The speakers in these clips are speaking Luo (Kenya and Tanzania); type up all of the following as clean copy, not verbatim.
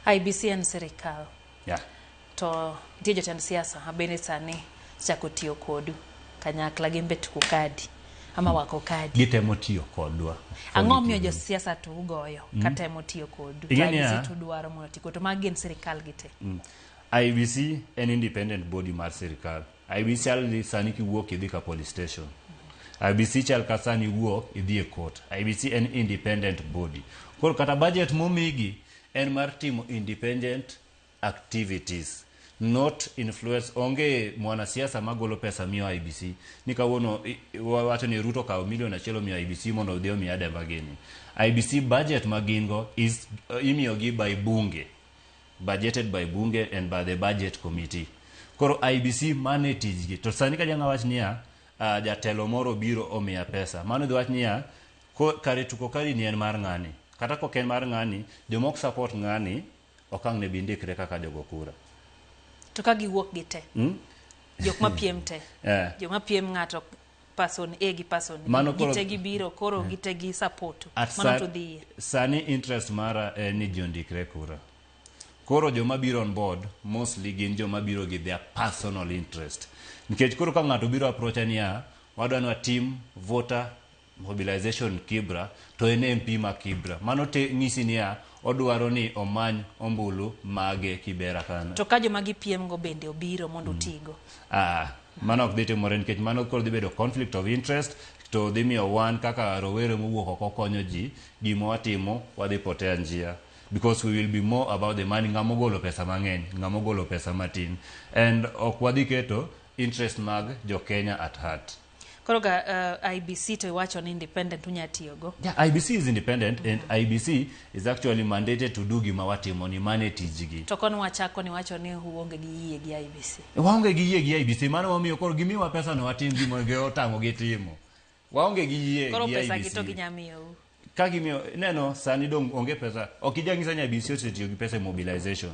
IBC en sirikal. Yeah. To nitie jotend siasa mabende sani chako tiyo kodu kanyakla gi mbet ku kadi ama wako kadi. Gitemo tiyo kodwa. Ang'o miyo jo siasa to ugoyo katemo tiyo kodu. IBC to dwaro mondo tiko to mag en sirikal gite. IBC en independent body mar sirikal. IBC chal sani kiwuok idhi ka police station. IBC chal ka sani wuok idhi e court. IBC en independent body. Koro kata budget momigi en mar timo independent activities, not influence. Onge mwana siasa magolo pesa miyo IBC ni kawuono wacho ni Ruto kawo milion achiel miyo IBC mondo odhi omi ade magini. IBC budget magingo is imiyogi by bunge, budgeted by bunge and by the budget committee. Koro IBC mane tijgi to sani ka janga wach niya jatelo moro biro omiya pesa, mano dhi wach niya kare tuko kari ni en mar ng'ani, kata ko ken mar ng'ani jomok support ng'ani okang' ne bindikre kaka jogo kura. To ka giwuok gite jok mapiem te jok mapiem ng'ato person A gi person B gite gi biro koro gite gi support mano to dhi sani interest mara ni jondikre kura. Koro joma biro on board mostly gin joma biro gi their personal interest. Nikech koro ka ng'ato biro approach niya wadwa ni team voter mobilization Kibra to en MP ma Kibra, mano te ng'isi niya odwaro ni omany ombulu mage Kibera kana. To ka joma gipiem go bende obiro mondo tigo. Mano ok dhi timore nikech mano koro dhi bedo conflict of interest, to dhi miyo wan kaka rowere mowuok oko konyo ji gima watimo wadhi potea njia, because we will be more about the money. Ng'amo golo pesa mang'eny, ng'amo golo pesa matin, and ok wadhi keto interest mag jo Kenya at heart. Koro IBC to iwacho ni independent unya tiyogo. Yeah, IBC is independent and IBC is actually mandated to do gima watimo ni mane tijigi. To kono wachako ni wacho ni huonge gi yie gi IBC. Waonge gi yie gi IBC, mano wamiyo koro gimiwa pesa no watim gima otamo gitimo. Waonge gi yie gi IBC. Koro pesa gito ginyamiyo. Ka gimiyo neno sani dong onge pesa. Okijangisa nya IBC osetiyo gi pesa mobilization.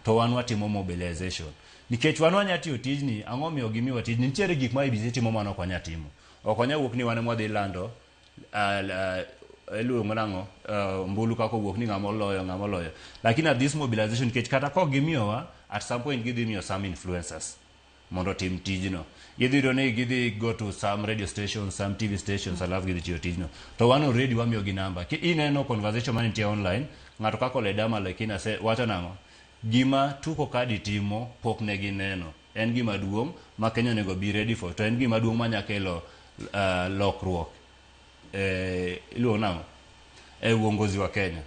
To wan watimo mobilization. Nikech wan wanya tiyo tijni, ang'o miyo gimiwa tijni, nitiere gik ma IBC timo mano ok wanya timo. Ok wanya wuok ni wane mwadhi lando eluongo nang'o mbulu kako wuok ni ng'ama oloyo. Lakini at this mobilization nikech kata kok gimiyowa at some point gidhi miyo some influencers mondo tim tijno. Gidhi go to some radio stations, some TV stations, alafu gidhi tiyo tijno. To wan already wamiyo gi namba. Ineno conversation manitie online, ng'ato kako ledama lakini wacho nang'o gima tuko kadi timo pok ne gineno. En gima duong' ma Kenya nego be ready for. To en gima duong' ma nyakelo lokruok iluongo nang'o uongozi wa Kenya.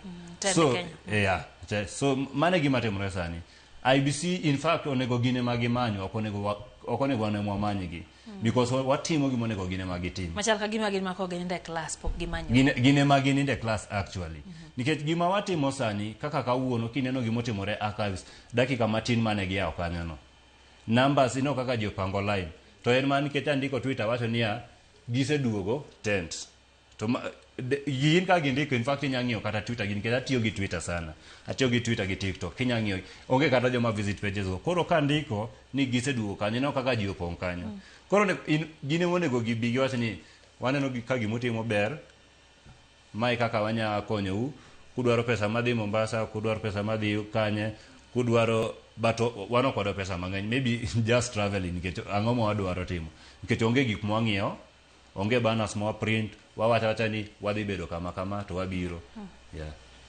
So yeah, so mane gima timore sani. IBC in fact onego gine magimanyo, ok onego wane mwamanyigi, because watimo gima onego gine magitimo. Machal ka gima gin mako gine class pok gimanyo. Gine magine class actually. Nikech gima watimo sani kaka kawuono kineno gima otimore archives dakika matin mane giyawo kanyono. Numbers ino kaka jopango line. To en man nikech andiko Twitter wacho niya giseduogo tent. To yin ka gindiko in fact inyang'iyo kata Twitter gin keta tiyo gi Twitter sana. Atiyo gi Twitter gi TikTok kinyang'iyo. Onge kata joma visit pages go. Koro ka ndiko ni giseduogo kanyo ino kaka ji opong kanyo. Koro gine monego gibigi wacho ni waneno ka gimotimo ber. Mai kaka wanya konyo kudwaro pesa madhi Mombasa, kudwaro pesa madhi kanye, kudwaro bato wano kodo pesa mang'eny, maybe just traveling nikech ang'o ma wadwaro timo. Nikech onge gik mwang'iyo, onge banners mwa print, wawacha ni wadhi bedo kama to wabiro. Yeah.